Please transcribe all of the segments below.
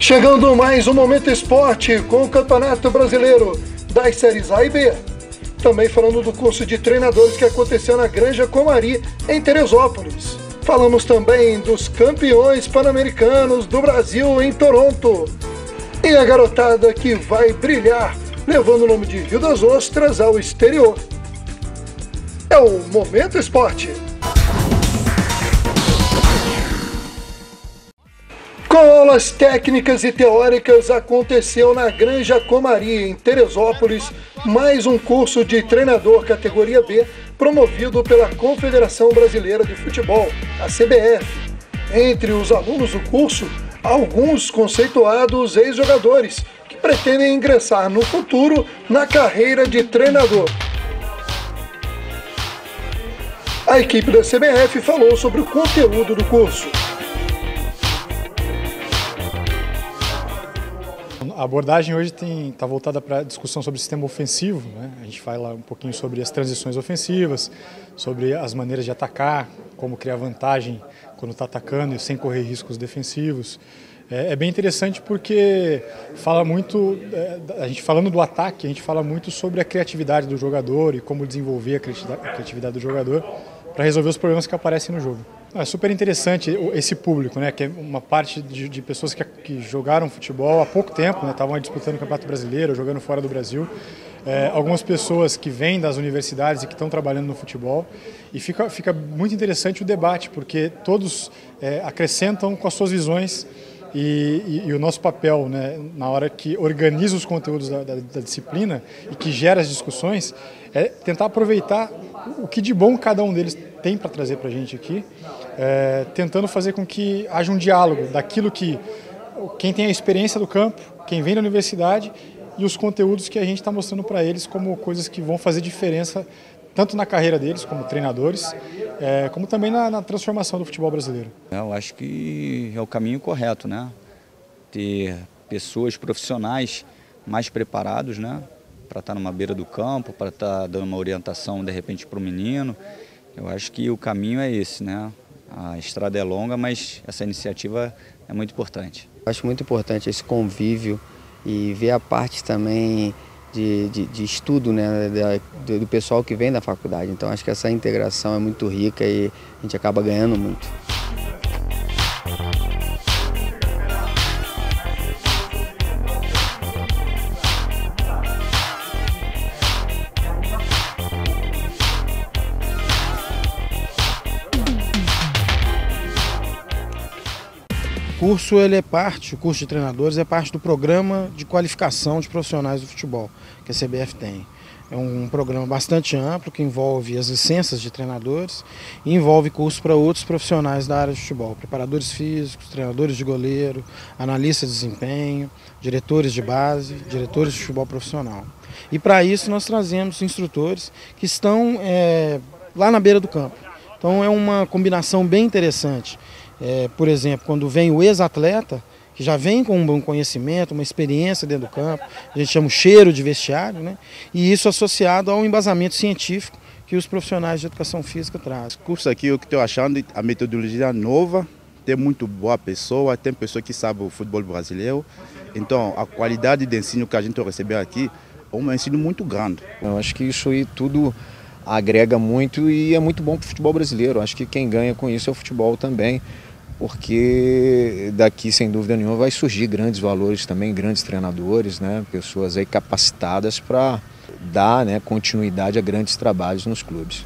Chegando mais um Momento Esporte com o Campeonato Brasileiro das séries A e B. Também falando do curso de treinadores que aconteceu na Granja Comari, em Teresópolis. Falamos também dos campeões pan-americanos do Brasil em Toronto. E a garotada que vai brilhar, levando o nome de Rio das Ostras ao exterior. É o Momento Esporte. Com aulas técnicas e teóricas, aconteceu na Granja Comari, em Teresópolis, mais um curso de treinador categoria B, promovido pela Confederação Brasileira de Futebol, a CBF. Entre os alunos do curso, alguns conceituados ex-jogadores que pretendem ingressar no futuro na carreira de treinador. A equipe da CBF falou sobre o conteúdo do curso. A abordagem hoje está voltada para a discussão sobre o sistema ofensivo, né? A gente fala um pouquinho sobre as transições ofensivas, sobre as maneiras de atacar, como criar vantagem quando está atacando e sem correr riscos defensivos. É bem interessante porque fala muito, a gente falando do ataque, a gente fala muito sobre a criatividade do jogador e como desenvolver a criatividade do jogador para resolver os problemas que aparecem no jogo. É super interessante esse público, né, que é uma parte de pessoas que jogaram futebol há pouco tempo, né, estavam disputando o Campeonato Brasileiro, jogando fora do Brasil. Algumas pessoas que vêm das universidades e que estão trabalhando no futebol. E fica muito interessante o debate, porque todos acrescentam com as suas visões e o nosso papel, né, na hora que organiza os conteúdos da disciplina e que gera as discussões, é tentar aproveitar o que de bom cada um deles tem para trazer para a gente aqui, tentando fazer com que haja um diálogo daquilo que quem tem a experiência do campo, quem vem da universidade e os conteúdos que a gente está mostrando para eles como coisas que vão fazer diferença tanto na carreira deles como treinadores, como também na transformação do futebol brasileiro. Eu acho que é o caminho correto, né? Ter pessoas profissionais mais preparados, né? Para estar numa beira do campo, para estar dando uma orientação de repente para o menino. Eu acho que o caminho é esse, né? A estrada é longa, mas essa iniciativa é muito importante. Eu acho muito importante esse convívio e ver a parte também de estudo, né, do pessoal que vem da faculdade. Então acho que essa integração é muito rica e a gente acaba ganhando muito. O curso de treinadores é parte do programa de qualificação de profissionais do futebol que a CBF tem. É um programa bastante amplo que envolve as licenças de treinadores e envolve cursos para outros profissionais da área de futebol, preparadores físicos, treinadores de goleiro, analistas de desempenho, diretores de base, diretores de futebol profissional. E para isso nós trazemos instrutores que estão lá na beira do campo. Então é uma combinação bem interessante. Por exemplo, quando vem o ex-atleta, que já vem com um bom conhecimento, uma experiência dentro do campo, a gente chama o cheiro de vestiário, né? E isso associado ao embasamento científico que os profissionais de educação física trazem. O curso aqui, o que estou achando, a metodologia nova, tem muito boa pessoa, tem pessoa que sabe o futebol brasileiro, então a qualidade de ensino que a gente recebeu aqui é um ensino muito grande. Eu acho que isso aí tudo agrega muito e é muito bom para o futebol brasileiro. Acho que quem ganha com isso é o futebol também, porque daqui, sem dúvida nenhuma, vai surgir grandes valores também, grandes treinadores, né? Pessoas aí capacitadas para dar, né, continuidade a grandes trabalhos nos clubes.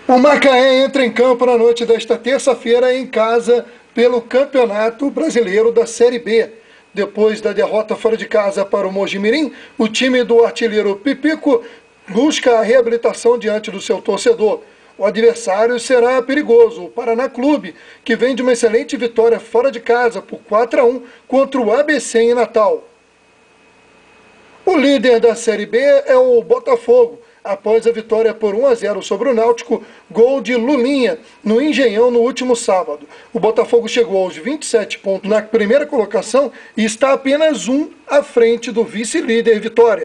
O Macaé entra em campo na noite desta terça-feira em casa pelo Campeonato Brasileiro da Série B. Depois da derrota fora de casa para o Mojimirim, o time do artilheiro Pipico busca a reabilitação diante do seu torcedor. O adversário será perigoso, o Paraná Clube, que vem de uma excelente vitória fora de casa por 4-1 contra o ABC em Natal. O líder da Série B é o Botafogo, após a vitória por 1-0 sobre o Náutico, gol de Lulinha, no Engenhão no último sábado. O Botafogo chegou aos 27 pontos na primeira colocação e está apenas um à frente do vice-líder Vitória.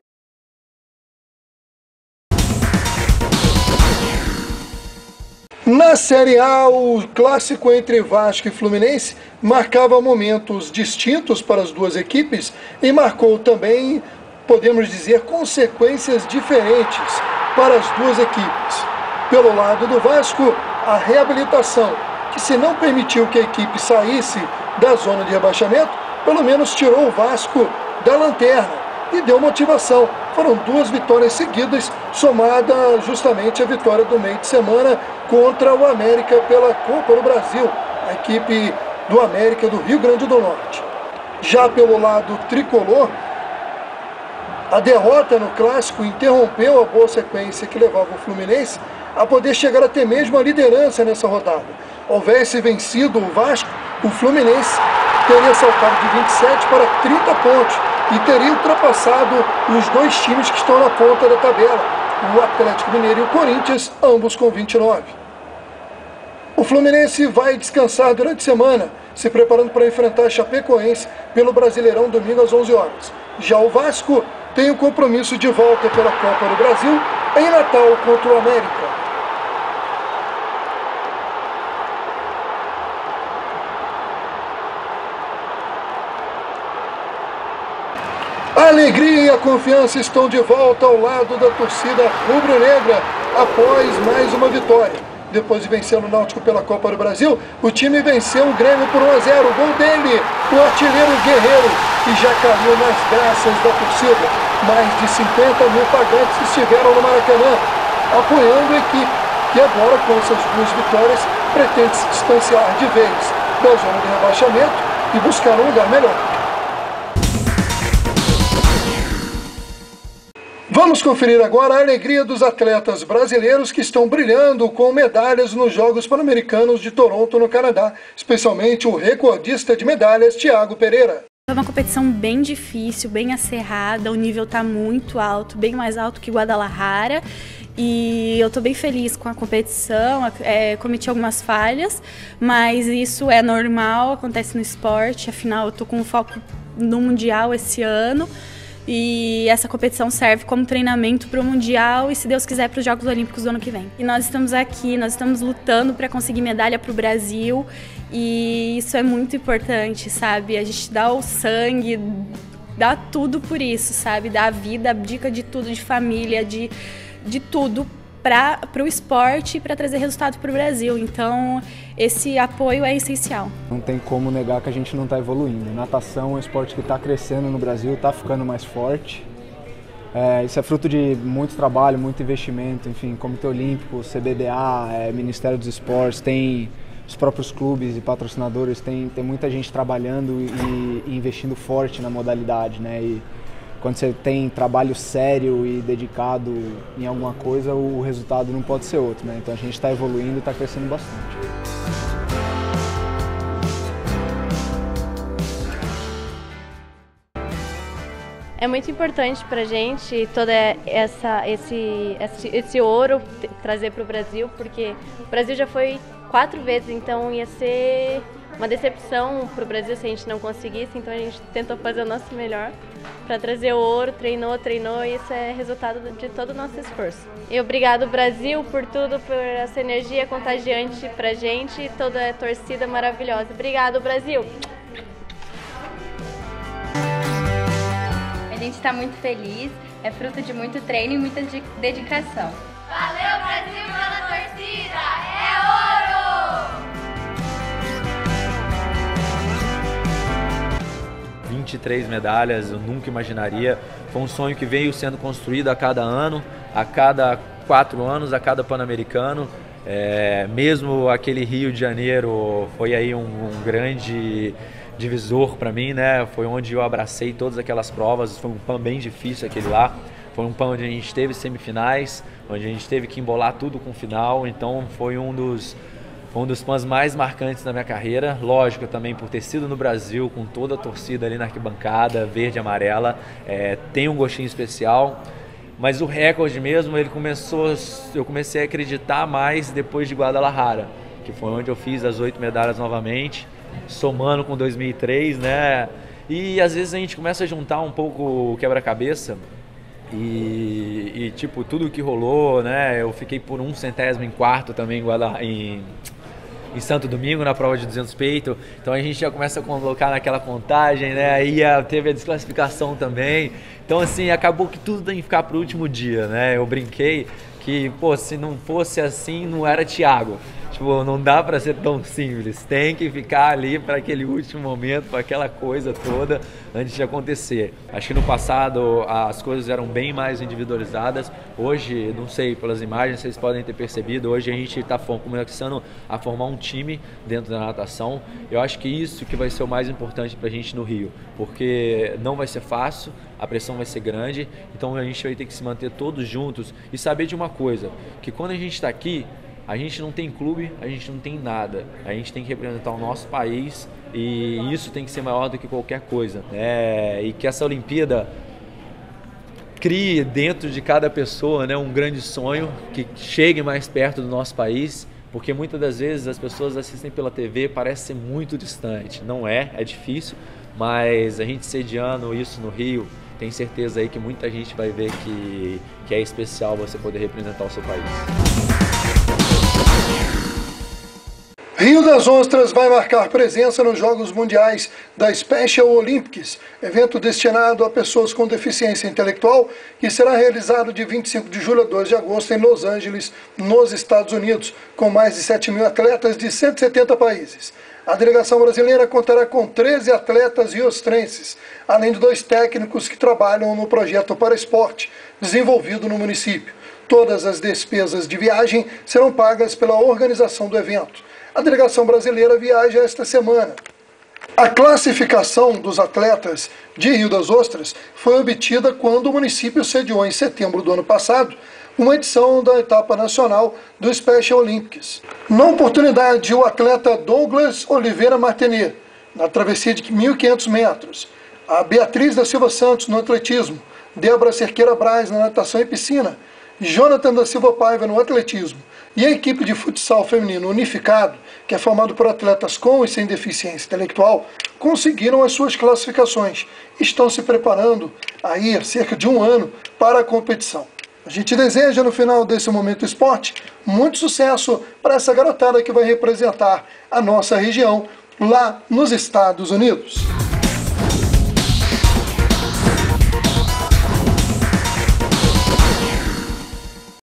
Na Série A, o clássico entre Vasco e Fluminense marcava momentos distintos para as duas equipes e marcou também, podemos dizer, consequências diferentes para as duas equipes. Pelo lado do Vasco, a reabilitação, que se não permitiu que a equipe saísse da zona de rebaixamento, pelo menos tirou o Vasco da lanterna e deu motivação. Foram 2 vitórias seguidas, somada justamente a vitória do meio de semana contra o América pela Copa do Brasil, a equipe do América do Rio Grande do Norte. Já pelo lado tricolor, a derrota no clássico interrompeu a boa sequência que levava o Fluminense a poder chegar até mesmo à liderança nessa rodada. Houvesse vencido o Vasco, o Fluminense teria saltado de 27 para 30 pontos e teria ultrapassado os 2 times que estão na ponta da tabela, o Atlético Mineiro e o Corinthians, ambos com 29. O Fluminense vai descansar durante a semana, se preparando para enfrentar a Chapecoense pelo Brasileirão domingo às 11 horas. Já o Vasco tem o compromisso de volta pela Copa do Brasil em Natal contra o América. A alegria e a confiança estão de volta ao lado da torcida rubro-negra após mais uma vitória. Depois de vencer o Náutico pela Copa do Brasil, o time venceu o Grêmio por 1 a 0. O gol dele, o artilheiro Guerreiro, que já caiu nas graças da torcida. Mais de 50 mil pagantes estiveram no Maracanã, apoiando a equipe, que agora, com essas 2 vitórias, pretende se distanciar de vez da zona de rebaixamento e buscar um lugar melhor. Vamos conferir agora a alegria dos atletas brasileiros que estão brilhando com medalhas nos Jogos Pan-Americanos de Toronto, no Canadá, especialmente o recordista de medalhas, Thiago Pereira. É uma competição bem difícil, bem acirrada, o nível está muito alto, bem mais alto que Guadalajara, e eu estou bem feliz com a competição. Cometi algumas falhas, mas isso é normal, acontece no esporte, afinal eu estou com foco no Mundial esse ano. E essa competição serve como treinamento para o Mundial e, se Deus quiser, para os Jogos Olímpicos do ano que vem. E nós estamos aqui, nós estamos lutando para conseguir medalha para o Brasil e isso é muito importante, sabe? A gente dá o sangue, dá tudo por isso, sabe? Dá a vida, abdica de tudo, de família, de tudo para o esporte e para trazer resultado para o Brasil. Então, esse apoio é essencial. Não tem como negar que a gente não está evoluindo. Natação é um esporte que está crescendo no Brasil, está ficando mais forte. Isso é fruto de muito trabalho, muito investimento, enfim, Comitê Olímpico, CBDA, Ministério dos Esportes, tem os próprios clubes e patrocinadores, tem muita gente trabalhando e investindo forte na modalidade, né? E quando você tem trabalho sério e dedicado em alguma coisa, o resultado não pode ser outro, né? Então a gente está evoluindo e está crescendo bastante. É muito importante para a gente todo esse ouro trazer para o Brasil, porque o Brasil já foi 4 vezes, então ia ser uma decepção para o Brasil se a gente não conseguisse, então a gente tentou fazer o nosso melhor para trazer o ouro, treinou e isso é resultado de todo o nosso esforço. E obrigado, Brasil, por tudo, por essa energia contagiante para a gente e toda a torcida maravilhosa. Obrigado, Brasil! A gente está muito feliz, é fruto de muito treino e muita dedicação. Valeu, Brasil, pela torcida! É ouro! 23 medalhas, eu nunca imaginaria. Foi um sonho que veio sendo construído a cada ano, a cada 4 anos, a cada Pan-Americano. Mesmo aquele Rio de Janeiro foi aí um grande divisor para mim, né? Foi onde eu abracei todas aquelas provas. Foi um PAN bem difícil aquele lá. Foi um PAN onde a gente teve semifinais, onde a gente teve que embolar tudo com o final. Então foi um dos PANs mais marcantes da minha carreira. Lógico, também por ter sido no Brasil, com toda a torcida ali na arquibancada, verde e amarela, tem um gostinho especial. Mas o recorde mesmo, eu comecei a acreditar mais depois de Guadalajara, que foi onde eu fiz as 8 medalhas novamente, somando com 2003, né? E às vezes a gente começa a juntar um pouco o quebra-cabeça E tipo, tudo que rolou, né? Eu fiquei por 1/100º em quarto também em Santo Domingo, na prova de 200 peito. Então a gente já começa a colocar naquela contagem, né? Aí teve a desclassificação também. Então assim, acabou que tudo tem que ficar pro último dia, né? Eu brinquei que, pô, se não fosse assim, não era Thiago. Tipo, não dá para ser tão simples, tem que ficar ali para aquele último momento, para aquela coisa toda antes de acontecer. Acho que no passado as coisas eram bem mais individualizadas. Hoje, não sei, pelas imagens vocês podem ter percebido, hoje a gente está começando a formar um time dentro da natação. Eu acho que isso que vai ser o mais importante para a gente no Rio, porque não vai ser fácil, a pressão vai ser grande, então a gente vai ter que se manter todos juntos e saber de uma coisa, que quando a gente está aqui, a gente não tem clube, a gente não tem nada. A gente tem que representar o nosso país e isso tem que ser maior do que qualquer coisa. E que essa Olimpíada crie dentro de cada pessoa, né, um grande sonho que chegue mais perto do nosso país, porque muitas das vezes as pessoas assistem pela TV, parece ser muito distante. Não é difícil, mas a gente sediando isso no Rio, tenho certeza aí que muita gente vai ver que é especial você poder representar o seu país. Rio das Ostras vai marcar presença nos Jogos Mundiais da Special Olympics, evento destinado a pessoas com deficiência intelectual, que será realizado de 25 de julho a 2 de agosto em Los Angeles, nos Estados Unidos, com mais de 7.000 atletas de 170 países. A delegação brasileira contará com 13 atletas riostrenses, além de 2 técnicos que trabalham no projeto Para Esporte, desenvolvido no município. Todas as despesas de viagem serão pagas pela organização do evento. A delegação brasileira viaja esta semana. A classificação dos atletas de Rio das Ostras foi obtida quando o município sediou em setembro do ano passado uma edição da etapa nacional do Special Olympics. Na oportunidade, o atleta Douglas Oliveira Martinet, na travessia de 1.500 metros, a Beatriz da Silva Santos no atletismo, Débora Cerqueira Braz na natação e piscina, Jonathan da Silva Paiva no atletismo e a equipe de futsal feminino unificado, que é formado por atletas com e sem deficiência intelectual, conseguiram as suas classificações. Estão se preparando aí há cerca de 1 ano para a competição. A gente deseja, no final desse Momento Esporte, muito sucesso para essa garotada que vai representar a nossa região lá nos Estados Unidos.